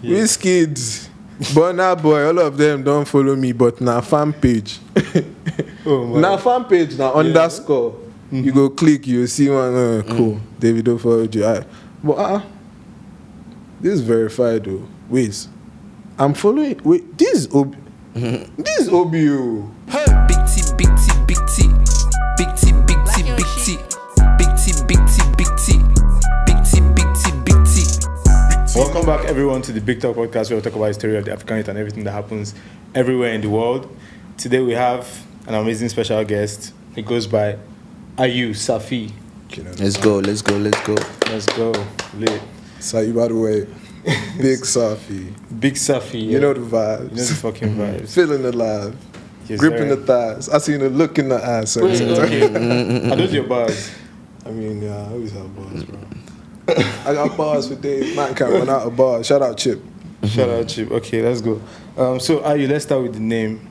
Wizkid, Burna Boy, all of them don't follow me, but now fan page. Now fan page, now underscore. Mm-hmm. You go click, you see one, cool. DAVIDO followed you. But this is verified though. Wait, I'm following. Wait, this is This is OBO. Hey. Big T, big T, big T. Big T, big T, big T. Big T, big T, big T. Big T, big T, big T. Welcome back, everyone, to the Big Talk podcast, where we talk about the history of the African youth and everything that happens everywhere in the world. Today we have an amazing special guest. It goes by Ayüü, SAFI. Let's go. Let's go. Lit. SAFI, by the way. Big SAFI. Big SAFI. You know the vibes. You know the fucking vibes. Feeling alive. Yes, gripping the thighs. I seen the look in the eyes. Okay. Are those your bars? I mean, yeah, I always have bars, bro. I got bars for days. Man can't run out of bars. Shout out Chip. Shout out Chip. Okay, let's go. So Ayüü, let's start with the name.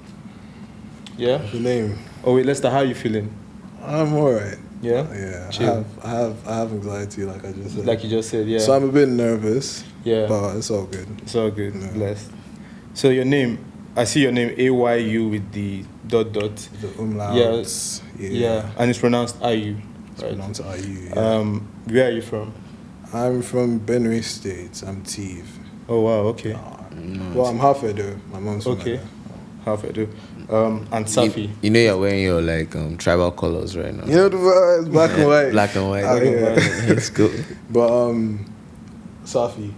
Yeah? The name. Oh wait, let's start. How are you feeling? I'm alright. Yeah? Yeah. Chill. I have anxiety, like I just said. Like you just said, yeah. So I'm a bit nervous. Yeah. But it's all good. It's all good. Yeah. Blessed. So your name, I see your name Ayüü with the dot. The umlauts. Yeah. And it's pronounced Ayüü. It's pronounced Ayüü. Yeah. Where are you from? I'm from Benue State. I'm Tiv. Oh wow, okay. Well, I'm half Edo. My mom's from Okay. Edo. Half Edo. And SAFI. You know you're wearing your like tribal colors right now. You know the vibes, black and white. Black and white. Oh, yeah. It's good. But SAFI.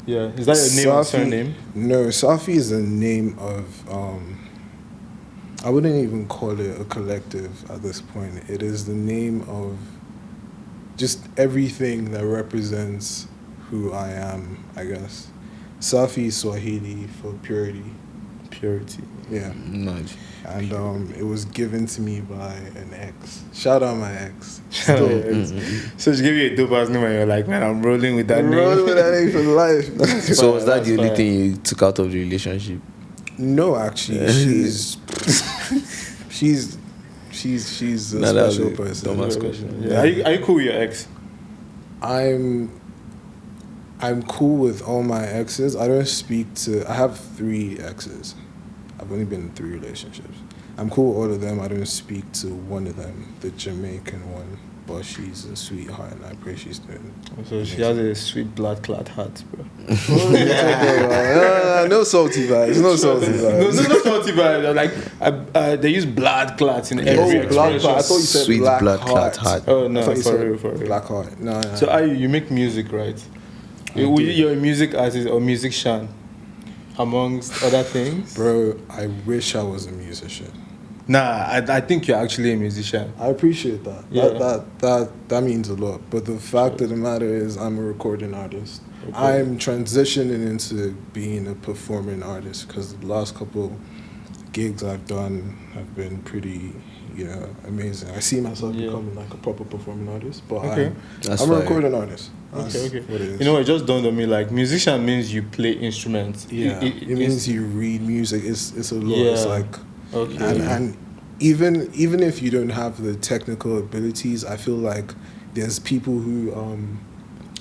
Yeah. Is that your name or surname? No, SAFI is a name of I wouldn't even call it a collective at this point. It is the name of just everything that represents who I am, I guess. SAFI is Swahili for purity. Purity. Yeah. Nice. And it was given to me by an ex. Shout out my ex. So she gave you a dope ass name and you're like, man, I'm rolling with that name. Rolling with that name for life. So was that the only thing you took out of the relationship? No, actually, she's a special person. Dumbass question. Yeah. Are you cool with your ex? I'm cool with all my exes. I don't speak to. I have 3 exes. I've only been in 3 relationships. I'm cool with all of them. I don't speak to one of them, the Jamaican one, but she's a sweetheart, and I pray she's doing. So she has a sweet blood clot heart, bro. No salty vibes. No salty vibes. No salty vibes. Like they use blood clots in every blood clot. I thought you said Sweet black blood heart. clot heart. Oh no, for real. Black heart. No. So you make music, right? You're a music artist or musician, amongst other things. Bro, I wish I was a musician. Nah, I think you're actually a musician. I appreciate that. Yeah. That means a lot. But the fact of the matter is, I'm a recording artist. Okay. I'm transitioning into being a performing artist because the last couple gigs I've done have been pretty, amazing. I see myself becoming like a proper performing artist, but I'm a recording artist. Okay. What it is. You know, it just dawned on me, like, musician means you play instruments. Yeah, it means you read music. It's a lot. Yeah. It's like, and even if you don't have the technical abilities, I feel like there's people who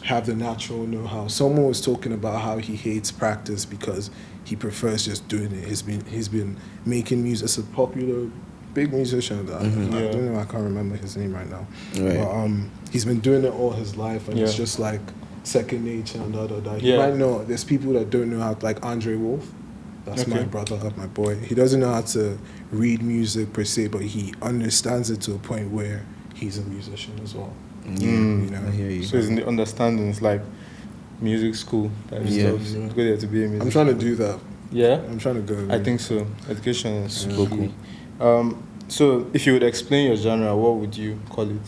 have the natural know-how. Someone was talking about how he hates practice because he prefers just doing it. He's been making music. It's a popular big musician. I don't know. I can't remember his name right now. Right. But he's been doing it all his life, and it's just like second nature and da. You might know there's people that don't know how, like Andre Wolf. That's my brother, my boy. He doesn't know how to read music per se, but he understands it to a point where he's a musician as well. I hear you. So it's in the understanding. It's like music school type stuff. Go there to be a musician. I'm trying to do that. Yeah? I'm trying to go. I think so. Education is super cool. So if you would explain your genre, what would you call it?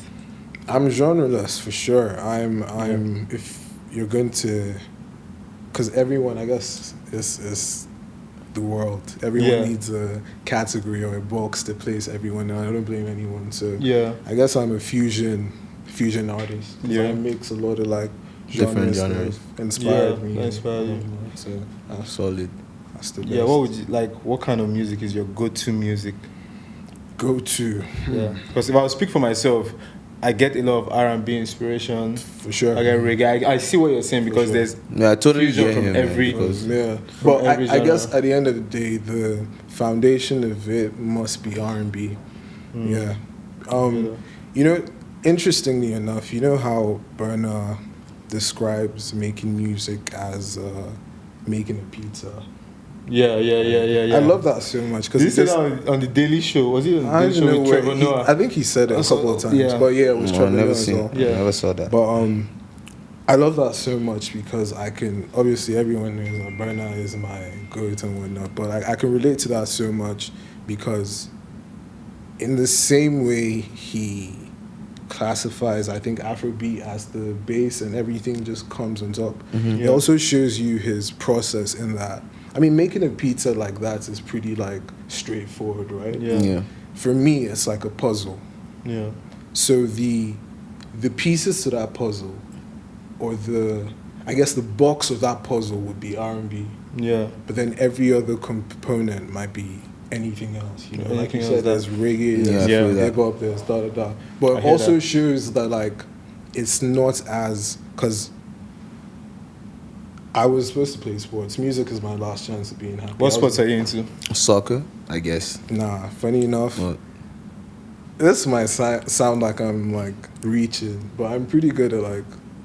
I'm genreless for sure. I'm if you're going to, because everyone, I guess, is the world. Everyone needs a category or a box to place everyone in. I don't blame anyone. So I guess I'm a fusion artist. Yeah. I mix a lot of like different genres. Inspired me. Inspired you. So Solid. that's the best. Yeah, what would you like? What kind of music is your go-to music? Go to? Yeah, because if I would speak for myself, I get a lot of R&B inspiration. For sure. I get reggae. I see what you're saying because sure. there's I totally fusion get from him, every. Yeah, from but every I guess genre. at the end of the day, the foundation of it must be R&B. Yeah. You know, interestingly enough, you know how Burna describes making music as making a pizza. Yeah. I love that so much because Did he say that on the Daily Show? Was it on the I Daily don't Show know with where Trevor Noah? I think he said it a couple of times, yeah. but yeah, it was No, Trevor I've Noah never as seen. well. Yeah. I never saw that. But I love that so much because I can, obviously everyone knows that Burna is my goat and whatnot, but I can relate to that so much because in the same way he classifies, I think, Afrobeat as the bass and everything just comes on top. It also shows you his process in that. I mean, making a pizza like that is pretty like straightforward, right? Yeah. For me, it's like a puzzle. Yeah. So the pieces to that puzzle, or I guess the box of that puzzle would be R&B. Yeah. But then every other component might be anything else. You know, like you Anything said, else there's reggae, Yeah, I there's feel that. hip hop, there's da. But I it hear also that. shows that like it's not as, because I was supposed to play sports. Music is my last chance of being happy. What sports are you into? Soccer, I guess. Nah, funny enough, What? this might sound like I'm like reaching, but I'm pretty good at like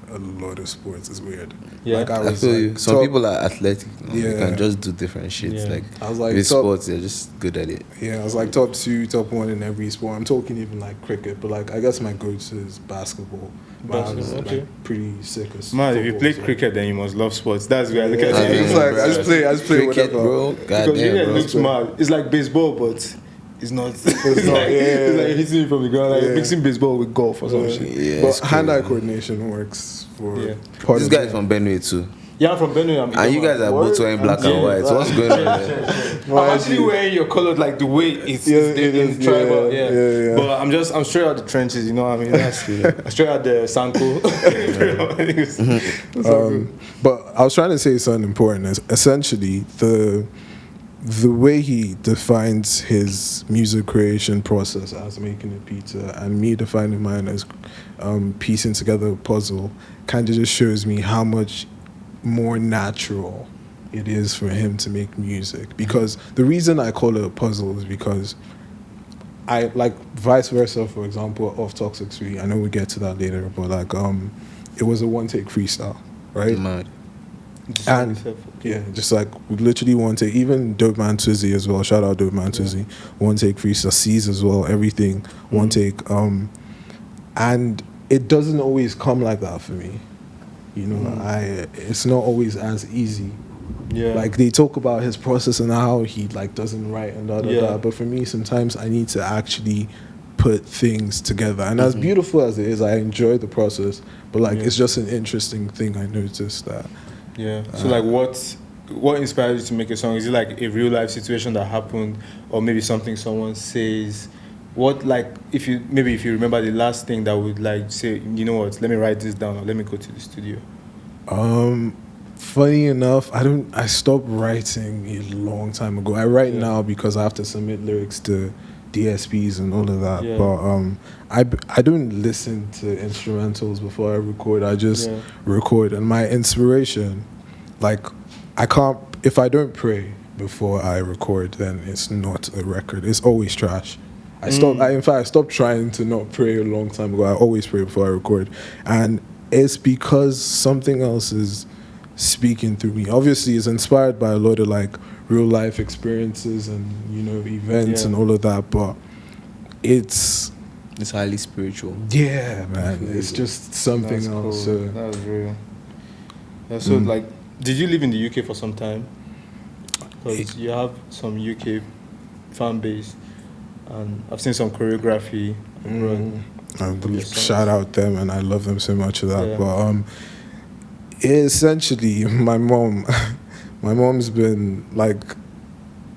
a lot of sports. It's weird. Yeah. Like I feel you. Some top- people are athletic. They Yeah. can just do different shit. Yeah. Like, I was like with top- sports, they're just good at it. Yeah, I was like top 2, top 1 in every sport. I'm talking even like cricket, but like I guess my go-to is basketball. But I was Basketball, like okay. pretty sick of Man, if you football, play so- cricket, then you must love sports. That's where I look Yeah, at I it. mean, it's like I just play Cricket, whatever. bro. Because Goddamn, it bro. looks mad. It's like baseball, but it's not. It's not, like, yeah. It's like hitting it from the ground, like Yeah. mixing baseball with golf or some shit. Yeah, But it's hand-eye crazy. coordination works for Yeah. part This of guy it. is from Benue too. Yeah, I'm from Benue. And you guys are both wearing black and white. So what's going on there? I'm actually wearing your color like the way it's Yeah, it's it is, tribal. yeah, Yeah. yeah. But I'm straight out the trenches. You know what I mean? That's straight out the Sanko. But I was trying to say something important. Is essentially the way he defines his music creation process as making a pizza, and me defining mine as piecing together a puzzle, kind of just shows me how much more natural it is for him to make music. Because the reason I call it a puzzle is because I like vice versa. For example, of Toxic Sweet, I know we get to that later, but like it was a one take freestyle, right? Mad. And yeah, just like literally one take. Even Dope Man Twizzy as well. Shout out Dope Man Twizzy. One take freestyle. C's as well. Everything one take. And it doesn't always come like that for me. You know, it's not always as easy. Yeah. Like they talk about his process and how he like doesn't write and da. Yeah. But for me, sometimes I need to actually put things together. And as beautiful as it is, I enjoy the process. But like it's just an interesting thing I noticed that. Yeah. So like, what inspired you to make a song? Is it like a real life situation that happened, or maybe something someone says? What, like, if you remember the last thing that would like say, you know what, let me write this down, or let me go to the studio. Funny enough, I stopped writing a long time ago. I write now because I have to submit lyrics to DSPs and all of that. Yeah. But I don't listen to instrumentals before I record. I just record. And my inspiration, like, if I don't pray before I record, then it's not a record. It's always trash. I stopped trying to not pray a long time ago. I always pray before I record. And it's because something else is speaking through me. Obviously, it's inspired by a lot of like real life experiences and, you know, events and all of that, but it's highly spiritual. yeah, man. It's just something That's else. cool. So That was real. Yeah, so like, did you live in the UK for some time? Because you have some UK fan base, and I've seen some choreography abroad. shout out them, and I love them so much for that. Yeah. But essentially, my mom's been like,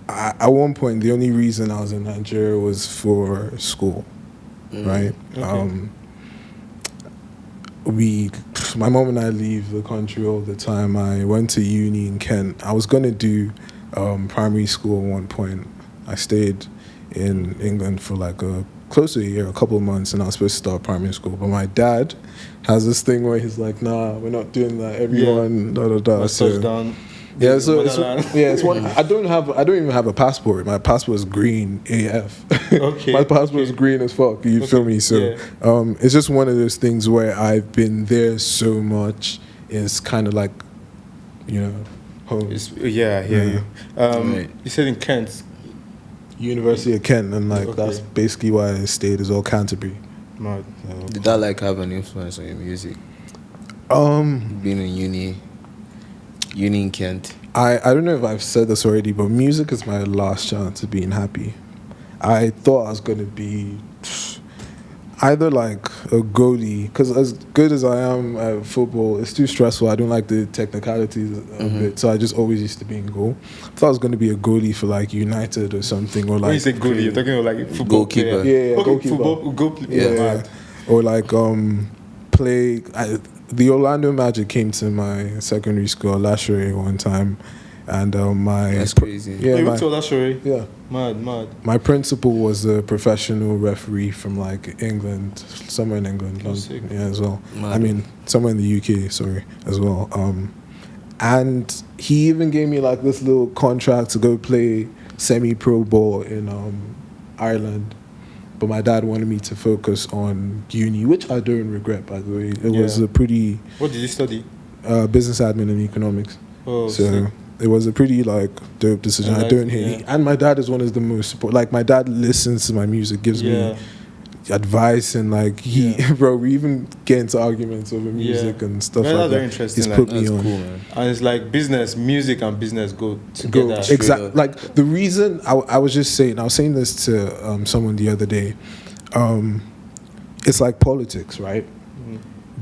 at one point, the only reason I was in Nigeria was for school, right? Okay. My mom and I leave the country all the time. I went to uni in Kent. I was gonna do primary school at one point. I stayed in England for like a close to a year, a couple of months, and I was supposed to start primary school. But my dad has this thing where he's like, "Nah, we're not doing that. Everyone, da da da." So Touchdown. yeah, so Motherland. it's one. I don't even have a passport. My passport is green AF. Okay. My passport is green as fuck. You feel me? So it's just one of those things where I've been there so much. It's kind of like, you know, home. Yeah. Right. You said in Kent. University of Kent, and like Okay. that's basically why I stayed as well, Canterbury. Mad. So, Did that like have an influence on your music? Being in uni in Kent. I don't know if I've said this already, but music is my last chance of being happy. I thought I was gonna be either like a goalie, because as good as I am at football, it's too stressful. I don't like the technicalities of it, so I just always used to be in goal. I thought I was gonna be a goalie for like United or something, or like When you say goalie, you're talking about like football Goalkeeper. player. Yeah, Okay, goalkeeper. Football, goalkeeper. yeah, or like play. The Orlando Magic came to my secondary school, Lashery, one time, and my That's crazy. yeah, you my, went to Olashore? yeah. Mad. My principal was a professional referee from like England, somewhere in England, Oh, sick. yeah, as well. Mad. I mean, somewhere in the UK, sorry, as well. And he even gave me like this little contract to go play semi-pro ball in Ireland. But my dad wanted me to focus on uni, which I don't regret, by the way. It was a pretty What did you study? business admin and economics. Oh, So sick. it was a pretty like dope decision. And I like, don't hate. And my dad is one of the most support. Like my dad listens to my music, gives me advice, and like bro, we even get into arguments over music and stuff Man, like that's that. very interesting, He's like, put me That's on. cool, man. And it's like music and business go Go together. exactly. up. Like the reason I was just saying, I was saying this to someone the other day. It's like politics, right?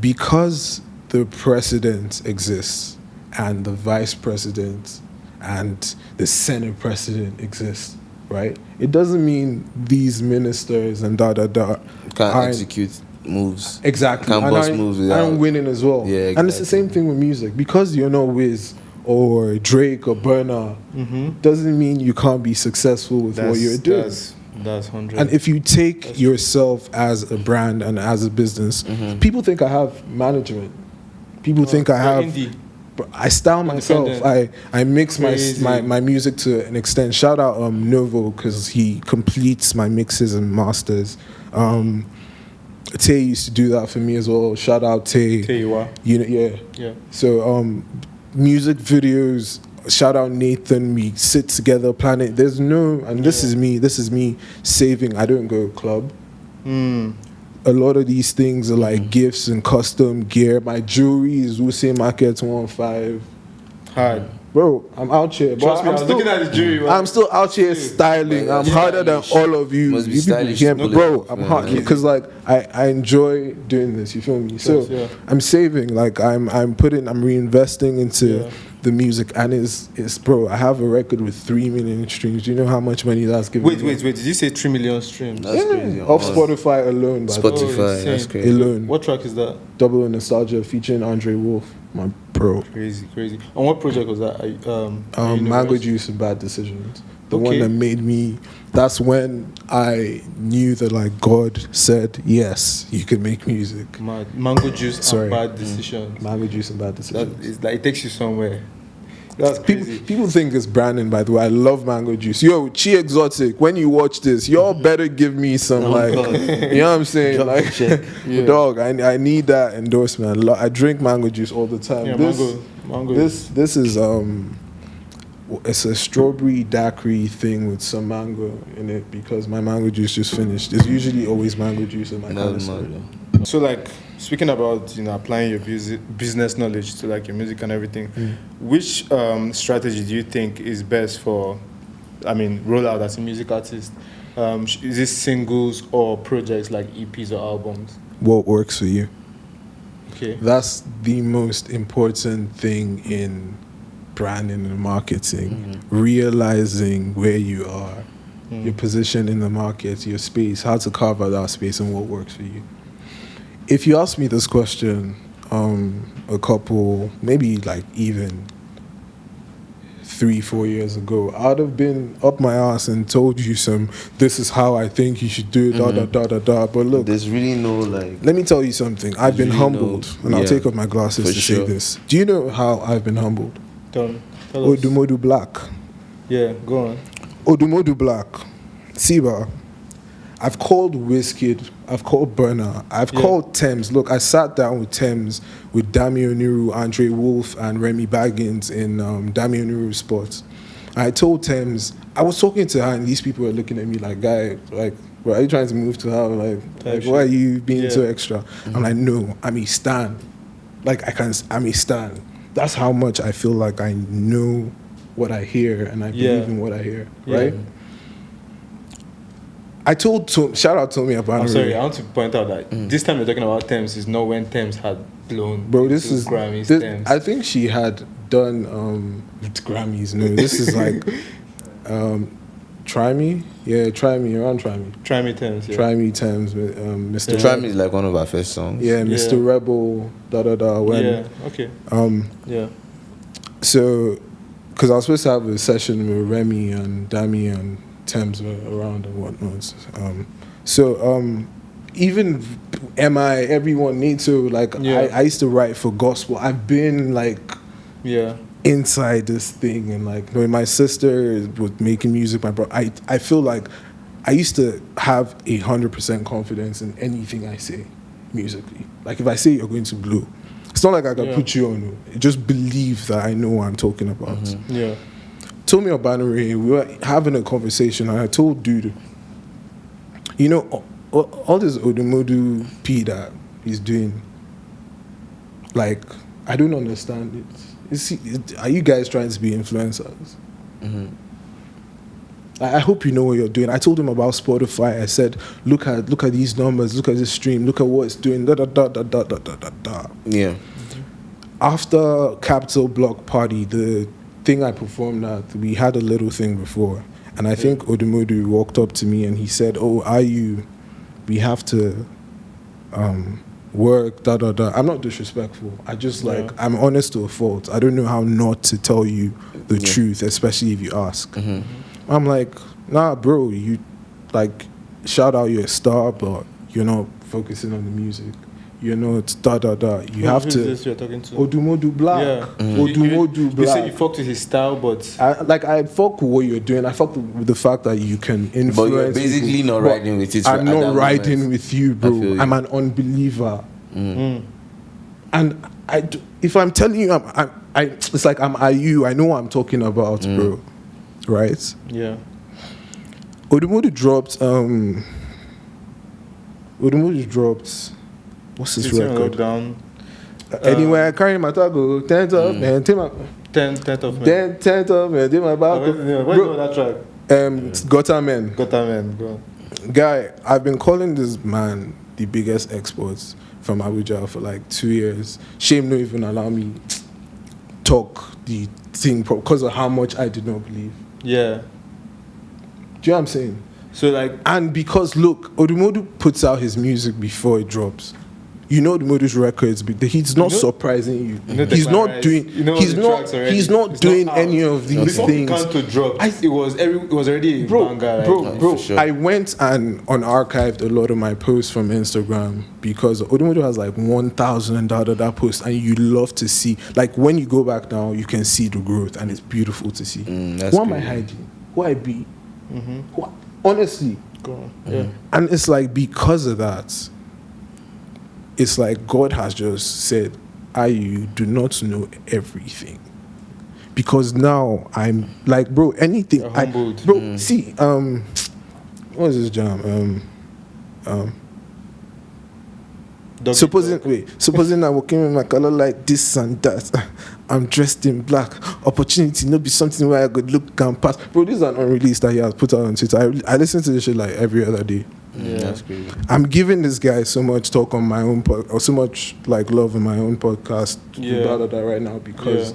Because the president exists and the vice president and the senate president exists, right? It doesn't mean these ministers and Can't aren't- execute moves. exactly. Can't And bust aren't- moves without. aren't winning as well. Yeah, And it's the same thing with music. Because you're not Wiz or Drake or Burna, doesn't mean you can't be successful with what you're doing. That's 100. And if you take yourself as a brand and as a business, people think I have management. People think I you're have. indie. But I style myself. I mix Crazy. my music to an extent. Shout out Novo, because he completes my mixes and masters. Tay used to do that for me as well. Shout out Tay. Teiwa. You know, Yeah. So music videos. Shout out Nathan. We sit together, plan it. There's no, and this is me saving. I don't go club. A lot of these things are like gifts and custom gear. My jewelry is Wuse Market 15. Hard. Bro, I'm out here. Trust me, I'm I was looking at the jury. I'm still out here styling. I'm harder than all of you. Must be You people stylish hear to me, pull it bro. off, I'm man. hot because like I enjoy doing this. You feel me? So Yes, yeah. I'm saving. Like I'm reinvesting into the music, and it's bro. I have a record with 3 million streams. Do you know how much money that's giving? Wait. me? Did you say 3 million streams? That's crazy. Off Spotify alone. By the way. Spotify, insane. that's crazy. Alone. What track is that? Double Nostalgia featuring Andre Wolf, my bro. Crazy. And what project was that? Mango Juice and Bad Decisions. The one Okay. that made me. That's when I knew that like God said yes, you can make music. Mad. Mango Juice Sorry. and Bad Decisions. Mango Juice and Bad That Decisions. is like it takes you somewhere. That's crazy. People think it's branding, by the way. I love Mango Juice. Yo, Chi Exotic, when you watch this, y'all better give me some, like, God. you know what I'm saying? Drop Like, the check. dog, I need that endorsement. I drink Mango Juice all the time. Yeah, mango. This is, it's a strawberry daiquiri thing with some mango in it because my mango juice just finished. There's usually always mango juice in my That's canister. mad. So like speaking about applying your business knowledge to like your music and everything, which strategy do you think is best for, rollout as a music artist? Is this singles or projects like EPs or albums? What works for you? Okay. That's the most important thing in branding and marketing. Realizing where you are, your position in the market, your space, how to carve out that space, and what works for you. If you ask me this question, a couple, maybe like even 3-4 years ago, I'd have been up my ass and told you this is how I think you should do it, But look, there's really no like. let me tell you something. I've been really humbled, and I'll take off my glasses for to sure. say this. Do you know how I've been humbled? Tell us. ODUMODUBLVCK. Yeah, go on. ODUMODUBLVCK. Siba. I've called Wizkid, I've called Burna, I've called TEMS. Look, I sat down with TEMS, with Dami Oniru, Andre Wolf, and Remy Baggins in Dami Oniru Sports. I told TEMS, I was talking to her, and these people were looking at me like, guy, like, are you trying to move to her? Like why are you being so extra? I'm like, no, I'm a stan. Like, I'm a stan. That's how much I feel like I know what I hear, and I believe in what I hear, right? I told shout out to me about. I'm sorry, I want to point out that this time you're talking about TEMS is not when TEMS had blown. Bro, this is Grammys. TEMS. I think she had done Grammys. No, this is like Try Me. Yeah, Try Me. Around Try Me. Try Me TEMS. Yeah. Try Me TEMS with Mr. Try Me is like one of our first songs. Yeah, Mr. Rebel. When, okay. So, because I was supposed to have a session with Remy and Dami and TEMS were around and whatnot. Even MI, everyone needs to, like, I used to write for gospel. I've been, like, inside this thing. And, like, when my sister was making music, my brother, I feel like I used to have 100% confidence in anything I say musically. Like, if I say you're going to blow, it's not like I can put you on. Just believe that I know what I'm talking about. Told me about Bannery, we were having a conversation, and I told dude, you know, all this Odumodu P that he's doing, like, I don't understand it. Are you guys trying to be influencers? I hope you know what you're doing. I told him about Spotify. I said, look at these numbers, look at this stream, look at what it's doing, Yeah. After Capital Block Party, the thing I performed at, we had a little thing before, and I think Odumodu walked up to me and he said, "Oh, Ayüü, we have to work, I'm not disrespectful. I just I'm honest to a fault. I don't know how not to tell you the truth, especially if you ask." I'm like, nah, bro, you like shout out you're a star, but you're not focusing on the music. You know, it's You have to. This you're talking to? ODUMODUBLVCK. ODUMODUBLVCK. You said you fucked with his style, but I fuck with what you're doing. I fuck with the fact that you can influence. But you're basically people. not riding with it. I'm not riding with you, bro. I'm an unbeliever. And if I'm telling you, it's like I'm Ayüü. I know what I'm talking about, bro. Right? Yeah. Odumodu dropped. What's his record? Down. Anyway, I carry my taco. 10th of man, 10th of May. 10th of man, take my back. What do you know that track? Gutter Man. Go on. Guy, I've been calling this man the biggest exports from Abuja for like 2 years. Shame not even allow me talk the thing because of how much I did not believe. Yeah. Do you know what I'm saying? So like, and because look, Odumodu puts out his music before it drops. You know Odumodu's records, but he's not surprising you. He's not doing. He's not doing any of these things. Before Kanto dropped, it was already a banger. Bro. Sure. I went and unarchived a lot of my posts from Instagram because Odumodu has like 1,000 that post, and you love to see. Like when you go back now, you can see the growth, and it's beautiful to see. What am I hiding? Who I be? Honestly, go on. Yeah. And it's like because of that. It's like God has just said, Ayüü, do not know everything. Because now I'm like, bro, anything. See, what is this jam? Supposing I'm walking with my color like this and that. I'm dressed in black. Opportunity not be something where I could look and pass. Bro, this is an unreleased that he has put out on Twitter. I listen to this shit like every other day. Yeah, that's crazy. I'm giving this guy so much talk on my own or so much like love on my own podcast right now because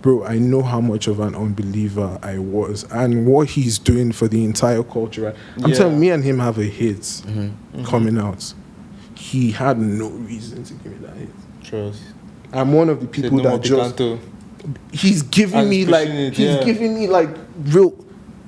bro, I know how much of an unbeliever I was and what he's doing for the entire culture. Right? I'm telling me and him have a hit coming out. He had no reason to give me that hit. Trust. I'm one of the people that just he's giving And me pushing like it, he's yeah. giving me like real.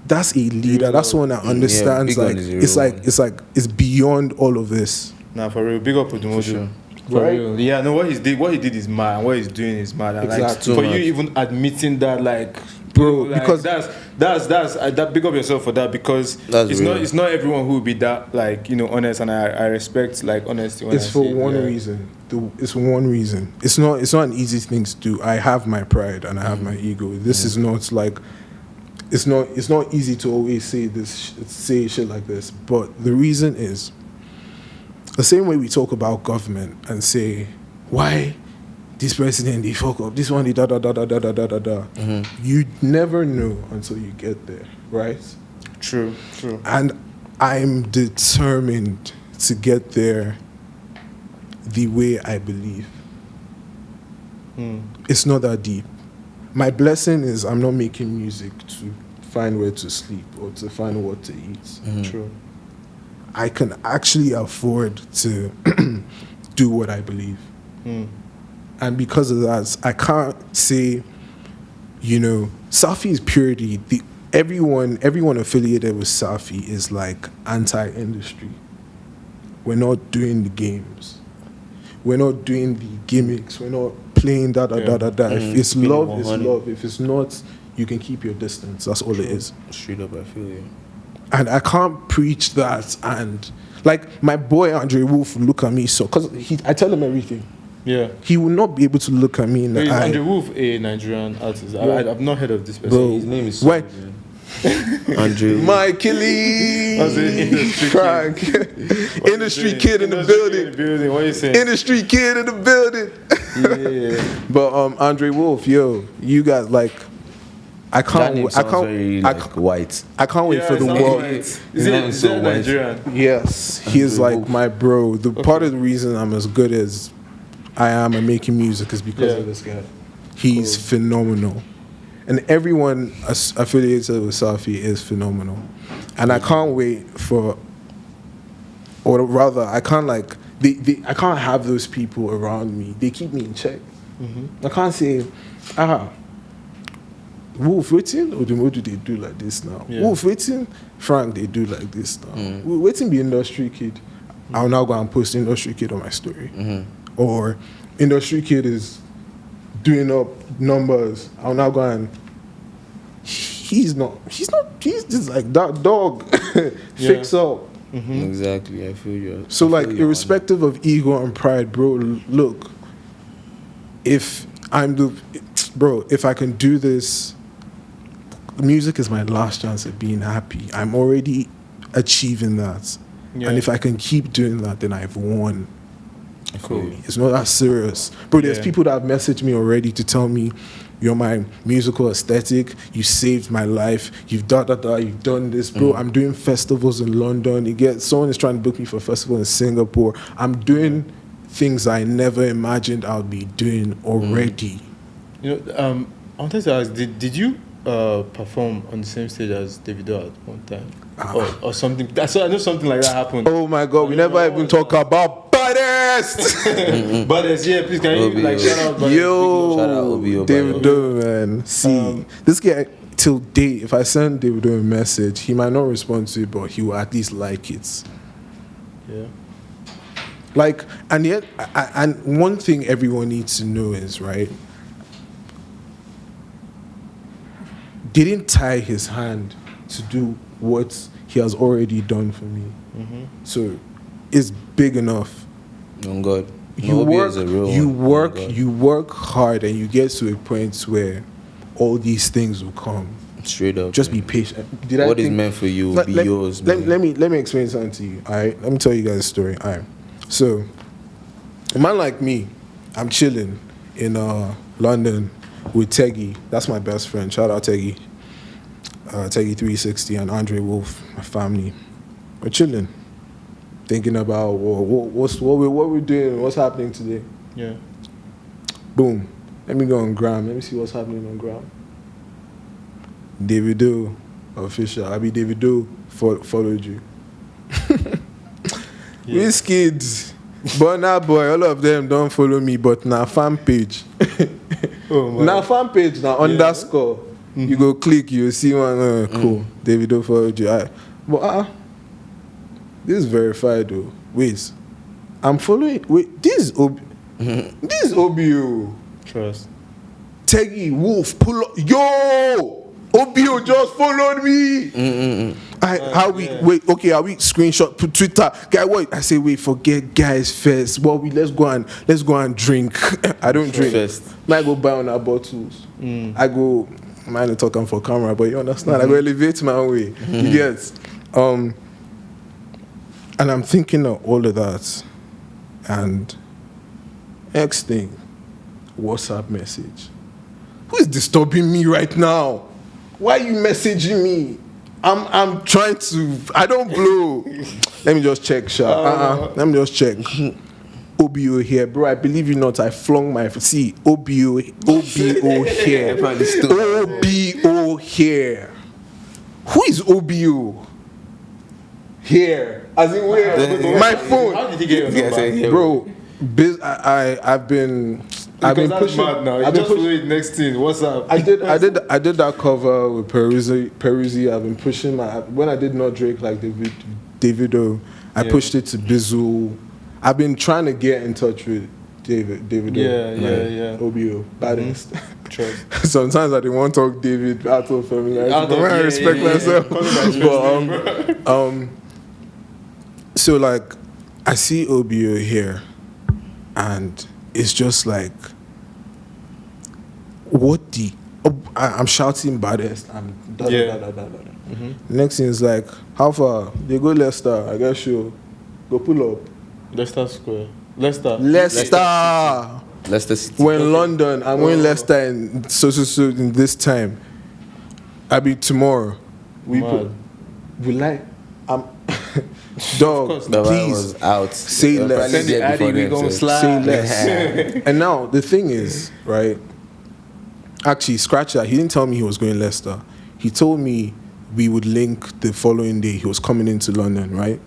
That's a leader. Real That's one that understands. Big One Like is a it's real like one. it's like it's beyond all of this. Nah, for real, big up Odumodu. sure. For Right? real. Yeah, no, what he did is mad, and what he's doing is mad. And like, Exactly. for Too you much. even admitting that, like, Bro, like, because- that's that big up yourself for that, because That's real. it's not everyone who will be that, like, you know, honest, and I respect like honesty. When It's I for see it, one yeah. reason. It's for one reason. It's not an easy thing to do. I have my pride and I have my ego. This is not like it's not easy to always say shit like this. But the reason is the same way we talk about government and say why this president they fuck up, this one they da da da da da da da da da. You never know until you get there, right? True. And I'm determined to get there the way I believe. It's not that deep. My blessing is I'm not making music to find where to sleep or to find what to eat. True. I can actually afford to do what I believe. And because of that, I can't say, you know, SAFI is purity. Everyone affiliated with SAFI is like anti-industry. We're not doing the games. We're not doing the gimmicks. We're not playing da da da da da. If it's Keeping it love, it's 100. love. If it's not, you can keep your distance. That's all it is. Straight up, I feel you. And I can't preach that. And like my boy Andre Wolf will look at me because I tell him everything. Yeah. He will not be able to look at me in the Is eye. Andrew Wolf a Nigerian artist? I've not heard of this person. Bro, His name is when Andrew. my Achilles, I was an industry Frank. What you industry saying? kid in the Industry building. kid in the building. What are you saying? Industry kid in the building. Yeah. But Andre Wolf, yo, you guys like, I That can't, name I sounds can't, very I, like white. I can't wait Yeah, for it the sounds world. white. His Is name it is so white. Nigerian? Yes, he is Andre like Wolf. my bro. The part of the reason I'm as good as I am at making music is because Yeah. of this guy. He's phenomenal, and everyone affiliated with SAFI is phenomenal, and I can't wait for, or rather, I can't like I can't have those people around me. They keep me in check. I can't say, Wolf waiting or what do they do like this now? Yeah. Wolf waiting, Frank they do like this now. Waiting be industry kid. I'll now go and post industry kid on my story. Or industry kid is doing up numbers. I'll now go and he's just like that dog. Fix up. Exactly, I feel you. So I like feel you on irrespective of ego and pride, bro, look, if I can do this, music is my last chance at being happy. I'm already achieving that. Yeah. And if I can keep doing that, then I've won. that. I feel you. It's not that serious. Bro, there's Yeah. people that have messaged me already to tell me, you're my musical aesthetic, you saved my life, you've you've done this. Bro, I'm doing festivals in London. Someone is trying to book me for a festival in Singapore. I'm doing things I never imagined I would be doing already. You know, I wanted to ask, did you perform on the same stage as DAVIDO at one time? Or something? I know something like that happened. Oh my God, we never even talk about baddest. But yeah, please can you Obi, like Obi. shout out? Baddest? Yo, Shout out Obi, Davido, man. See, this guy, till date, if I send Davido a message, he might not respond to it, but he will at least like it. Yeah. Like, and yet, and one thing everyone needs to know is, right, didn't tie his hand to do what he has already done for me. So it's big enough. On God. You No, Obi work, is a real you one. work, On God. you work hard, and you get to a point where all these things will come. Straight up. Just man. be patient. What is meant for you will be yours. man. Let me explain something to you. All right, let me tell you guys a story. All right, so a man like me, I'm chilling in London with Teggy. That's my best friend. Shout out Teggy. Teggy 360 and Andre Wolf, my family. We're chilling, thinking about what we're doing, what's happening today. Yeah. Boom. Let me go on Gram. Let me see what's happening on Gram. DAVIDO official. I be DAVIDO followed you. Wizkid, Burna Boy, all of them don't follow me, but na fan page. Now fan page now underscore. You go click, you see one cool. DAVIDO followed you. But this is verified though. Wait, I'm following. Wait, this is this is OBO. Trust. Teggy Wolf pull up. Yo, OBO just followed me. Are we screenshot put Twitter guy? What I say? Wait, forget guys first. Well, let's go and drink. I don't drink. First. I go buy on our bottles. I go. Man, talking for camera, but you understand. I go elevate my way. You get. And I'm thinking of all of that, and next thing, WhatsApp message. Who is disturbing me right now? Why are you messaging me? I'm trying to. I don't blow. Let me just check, Sha. Let me just check. OBO here, bro. I believe you not. I flung my OBO here. OBO here. Who is OBO? Here, as in where? My phone. How did he get your number? Bro, I've been pushing. Mad now. I've been just pushing next thing. What's up? I did that cover with Peruzzi. I've been pushing when I did Not Drake like Davido, I pushed it to Bizzle. I've been trying to get in touch with Davido. Yeah. OBO, baddest. Trust. Sometimes I didn't want to talk David out of family. I respect myself. But so like I see OBO here, and it's just like, I'm shouting baddest. I'm da da da da da. Next thing is like, how far? They go Leicester. I guess you go pull up. Leicester Square. Leicester City. We're in London. I'm going Leicester in so in this time. I'll be tomorrow. Dog, please say less. Say less. And now the thing is, right? Actually, scratch that. He didn't tell me he was going Leicester. He told me we would link the following day. He was coming into London, right?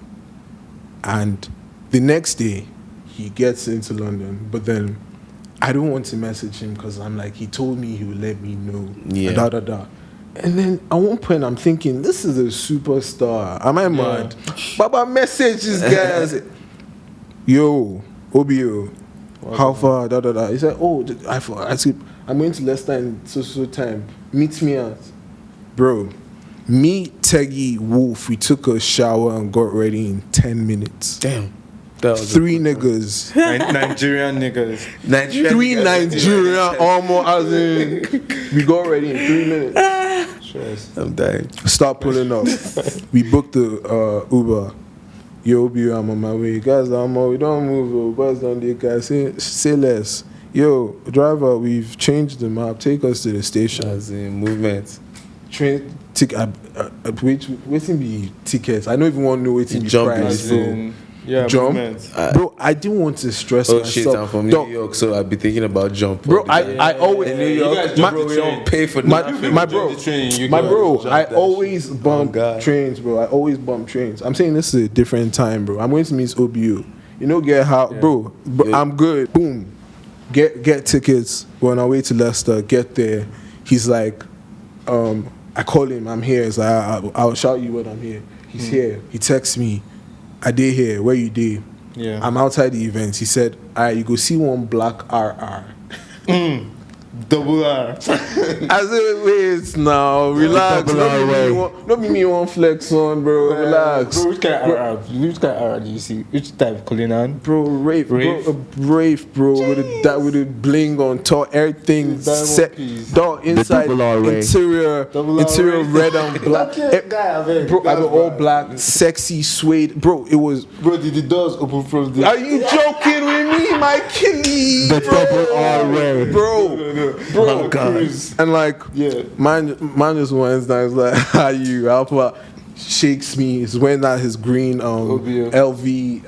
And the next day, he gets into London, but then I don't want to message him because I'm like, he told me he would let me know. Yeah. And then at one point, I'm thinking, this is a superstar. Am I mad? Baba message this guy. I said, yo, OBO, how far? He said, I said, I'm going to Leicester in so time. Meet me at. Bro, me, Teggy, Wolf, we took a shower and got ready in 10 minutes. Damn. Three niggas. Nigerian niggas. Three Nigerian almost as in we got ready in 3 minutes. I'm dying. Start pulling up. We booked the Uber. Yo, OBO, I'm on my way. Guys, we don't move. Bus down there, guys. Say less. Yo, driver, we've changed the map. Take us to the station. As in movement. Train ticket. Waiting be tickets. I don't even want to know waiting be price. Jump, bro. I didn't want to stress myself. Shit, I'm from New York, so I'd be thinking about jump. Bro, I always in New York, we don't pay for nothing. My bro, I always bump trains, bro. I always bump trains. I'm saying this is a different time, bro. I'm going to meet OBO. You know, bro. I'm good. Boom, get tickets. We're on our way to Leicester. Get there. He's like, I call him. I'm here. He's like, I'll shout you when I'm here. He's here. He texts me. I did here. Where you did? Yeah. I'm outside the event. He said, you go see one black RR. Double R. I said, wait now, relax. Don't be me one flex on, bro. Relax. Bro, which kind of RR do you see? Which type? Cullinan? Bro, Rafe, bro, with a bling on top, everything set. Dog inside, interior red and black. Bro, I got all black, sexy suede. Bro, it was. Bro, did the doors open from the? Are you joking with me, my killie? The double R wear, bro. Oh God. And like, man just went down. It's like, Ayüü, Alpha shakes me. He's wearing that his green LV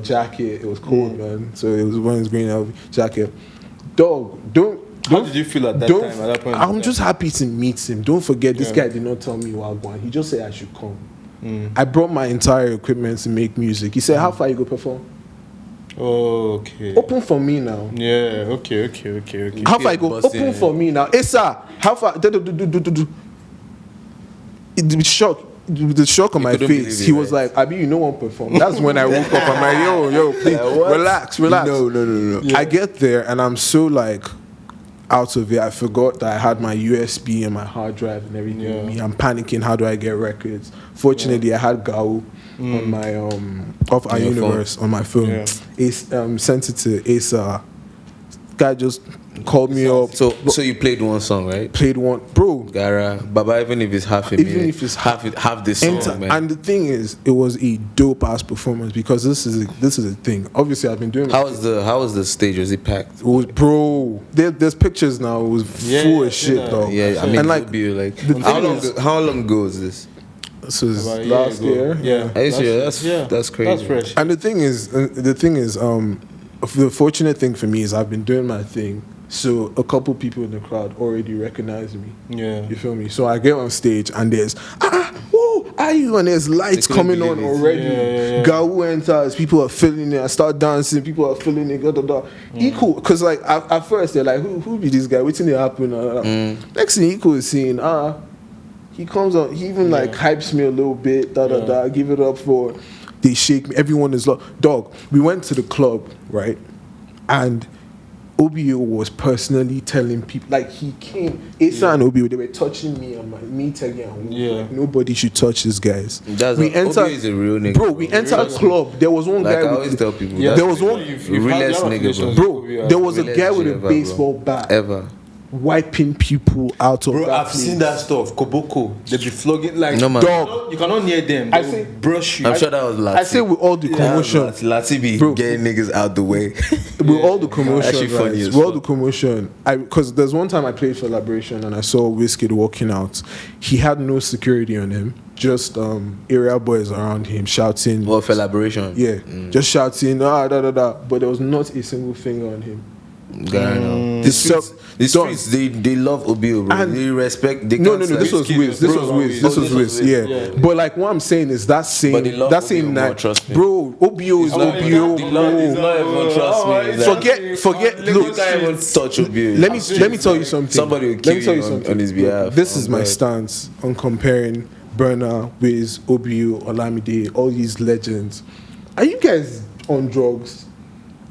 jacket. It was cold, man. So it was wearing his green LV jacket. Dog, how did you feel at that time? At that point, I'm just happy to meet him. Don't forget, this guy did not tell me Wagwan. He just said I should come. I brought my entire equipment to make music. He said, how far you go perform? Okay. Open for me now. Yeah. Okay. How far I go? busting. Open for me now. Esa, how far? The shock. The shock on my couldn't face. believe it, He was right? like, "Abi, you know one perform." That's when I woke up. I'm like, "Yo, please, relax." No. I get there and I'm so like out of it. I forgot that I had my USB and my hard drive and everything with me. I'm panicking. How do I get records? Fortunately, I had Gao on my off our universe on my phone. Yeah. Ace, sent it to Asa. Guy just called me up. So you played one song, right? Played one, bro. Gara, Baba, even if it's half a Even minute, if it's half this song, man. And the thing is, it was a dope ass performance because this is a thing. Obviously, I've been doing. How was the stage? Was it packed? It was, bro. There's pictures now. It was full of shit, though. Yeah, I mean, and like, it would be like the thing is- how long ago was this? this was About a last ago. year. Yeah. Are you serious? That's crazy. That's fresh. And the thing is, the fortunate thing for me is I've been doing my thing. So a couple people in the crowd already recognize me. Yeah. You feel me? So I get on stage and there's Ayüü, and there's lights couldn't coming on believe it. already. Yeah. Gao enters, people are feeling it. I start dancing, people are feeling it. Equal, because like at first they're like, who be this guy? Waiting to happen. Next thing Equal is seeing, he comes on. He even like hypes me a little bit. Give it up for. They shake me. Everyone is like, dog. We went to the club, right, and OBO was personally telling people, like he came, Asa and OBO, they were touching me and me telling them, like, nobody should touch these guys. OBO is a real nigga. Bro, we entered a club. There was one Like guy I always with, tell people, Yeah. there was one, realest nigga, bro, there was a Realest guy with a shit ever, baseball bat ever. wiping people out of Bro, that I've place. seen that stuff. Koboko, they be flogging like No, man. Dog. You cannot near them. I They say- will brush you. I'm sure that was Lati. I say with all the commotion, Lati be Bro. getting niggas out the way. with all the commotion, Actually funny right, as with all fuck. the commotion, because there's one time I played for Liberation and I saw Wizkid walking out. He had no security on him, just area boys around him shouting. Well, for elaboration. Yeah, just shouting, but there was not a single finger on him. The streets, they love OBO, bro. And- They respect. They No, can't this was Wizkid Wiz. was This bro, was Wiz. bro, This was Wiz. Yeah. But like what I'm saying is that same But they love that OBO same more, night, trust me. bro. OBO is OBO. They love everyone, trust me. It's like- Forget. You Look, can't even touch OBO. let me tell you something. Somebody will Let kill me tell you you something on his behalf. This is Oh, my God. stance on comparing Burna, Wiz, OBO, Olamide, all these legends. Are you guys on drugs?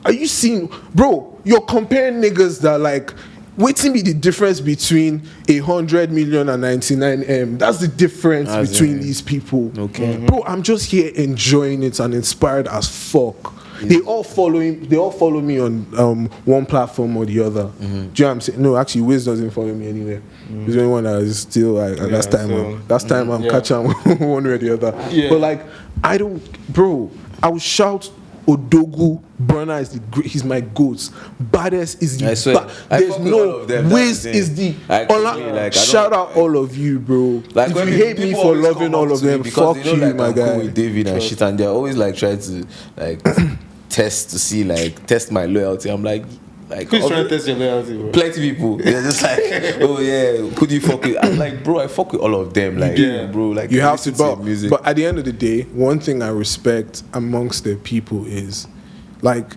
Are you seeing, bro? You're comparing niggas that like. Waiting be the difference between 100 million and 99M. That's the difference As between in- these people. Okay. Bro, I'm just here enjoying it and inspired as fuck. They all follow me on one platform or the other. Do you know what I'm saying? No, actually, Wiz doesn't follow me anywhere. He's the only one that is still like last time I'm catching one way or the other. Yeah. But like, I don't, bro. I will shout. Odogu, Burna is he's my goat. Baddest is the I swear, I there's fuck with no all of them, Wiz that's the is the thing. Actually, like, I don't- shout out all of you, bro. Like if when you hate me people for always loving come all up of to me them, because fuck they know, you, like, my I'm cool guy. with David and shit, and they're always like trying to like test my loyalty. I'm like Who's trying to test your loyalty, bro? plenty people. They're just like, oh yeah, who do you fuck with? I'm like, bro, I fuck with all of them. Like, Yeah. bro, like You I have to, listen your but at the end of the day, one thing I respect amongst the people is like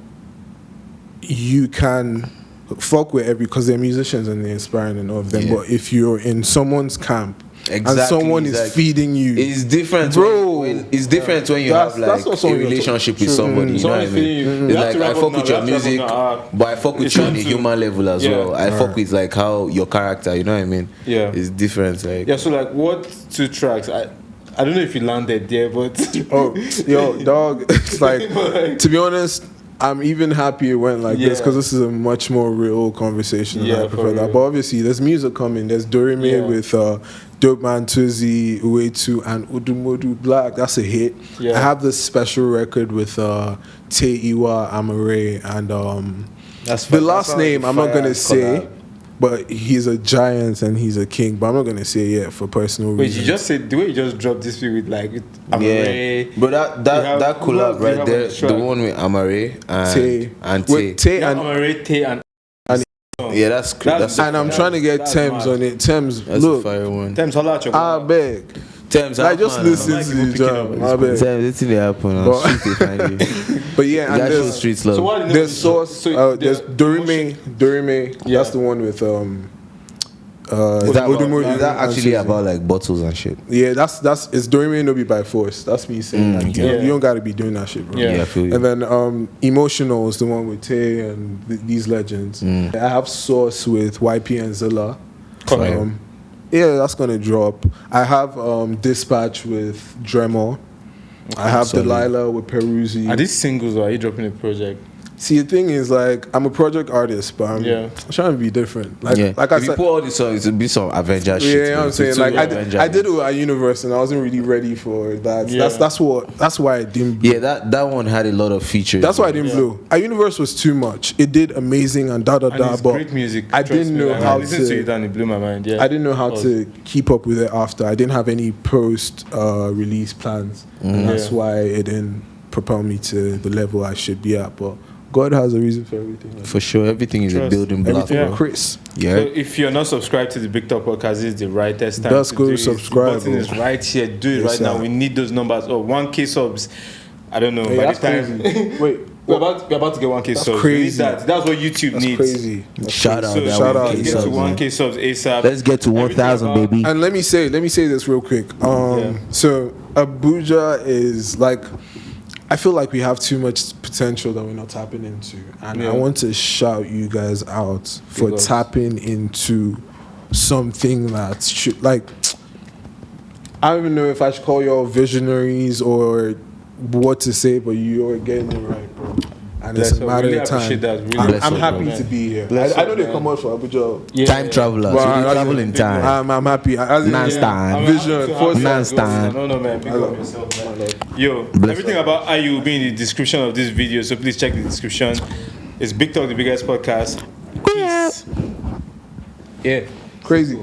you can fuck with because they're musicians and they're inspiring and all of them. Yeah. But if you're in someone's camp and Exactly, someone is exactly. feeding you, It's different, Bro. it's different when you That's- have that's like also a what you're relationship with talking- somebody. You know what I Someone's feeding you. mean? You It's have to like I wrap fuck up with now, your you have to music, wrap up now. but I fuck with It's you on a time to- human level as Yeah. well. I fuck with like how your character. You know what I mean? Yeah. It's different. Like Yeah, so like what 2 tracks? I don't know if you landed there, but oh, yo, dog, it's like, to be honest, I'm even happy it went like this Yeah. because this is a much more real conversation. And Yeah, I for prefer that. real. But obviously, there's music coming. There's Dorime Yeah. with Dope Man, Tuzi, Uetu, and ODUMODUBLVCK. That's a hit. Yeah. I have this special record with Teiwa Amare and that's the fine. last That's name how I'm not fire gonna say, collab. but he's a giant and he's a king. But I'm not gonna say yet for personal wait, reasons. you just said the way you just dropped this beat with like with Amare. Yeah, but that who else collab do you right have there, on the track? the one with Amare Tay. and With Tay. Tay Yeah, and Amare, Tay, and Yeah, that's That's- and I'm trying to get that's Thames mad. on it. Thames, that's look, a fire one. Thames, holla at your I boy. beg. Thames, Like just happen, listen like to people the picking jam. up. I bet. Thames, it's in the happen. But- Street they find you. But yeah, and That shows there's, streets love. So what are the there's names? Source. So There's the Dorime. Yeah. That's the one with Is that, Odumodu is that and actually Susie. about like bottles and shit? Yeah, that's it's Dorime no be by force. That's me saying like, okay. you don't gotta be doing that shit, bro. Yeah. Yeah, I feel you. And then Emotional is the one with Tay and these legends. I have Source with YP and Zilla. Fire. Yeah, that's gonna drop. I have Dispatch with Dremel. I have solid. Delilah with Peruzzi. Are these singles or are you dropping a project? See, the thing is, like, I'm a project artist, but I'm Yeah. trying to be different. Like, Yeah. like I if you said, put all these songs, it'll be some Avenger shit. yeah, you know what man. I'm saying. It's Like, too Avenger. I did it with a universe, and I wasn't really ready for that. Yeah. That's why I didn't. Yeah, that one had a lot of features. That's why I didn't Yeah. blow. A universe was too much. It did amazing and And it's but great music. I trust didn't me, know like, how I listened to to. it and it blew my mind. Yeah, I didn't know how Oh, to keep up with it after. I didn't have any post release plans, and that's Yeah. why it didn't propel me to the level I should be at. But God has a reason for everything. Like, For sure, everything is a Trust. building block, everything Yeah. with Chris. Yeah. So if you're not subscribed to the Big Talk podcast, this is the rightest time Just to go do it. subscribe, The button bro. is right here. Do it Yes, right now. sir. We need those numbers. Oh, 1K subs. I don't know. Hey, by that's the time crazy. Wait, we're about to get 1K That's subs. We need crazy. that. That's what YouTube that's needs. crazy. That's Shout crazy. out that Shout out, Let's get to subs, 1K subs ASAP. Let's get to Everything 1,000, about- baby. And let me say this real quick. So Abuja is like, I feel like we have too much potential that we're not tapping into, and Yeah. I want to shout you guys out for Big ups. tapping into something that should, like, I don't even know if I should call y'all visionaries or what to say, but you're getting it right, bro. And Bless it's a up. matter Really of time. appreciate that. Really I'm appreciate happy that, to man. be here. Bless I up, know they man. come out for Abuja. Yeah. Time travelers. Well, we I- travel in time. I'm happy. As in- Man stand. Vision, foresight. Man stand. No, man. Big I love up yourself, I man. love Yo, Bless everything about Ayüü will be in the description of this video, so please check the description. It's Big Talk, the biggest podcast. Peace. Yeah. Crazy.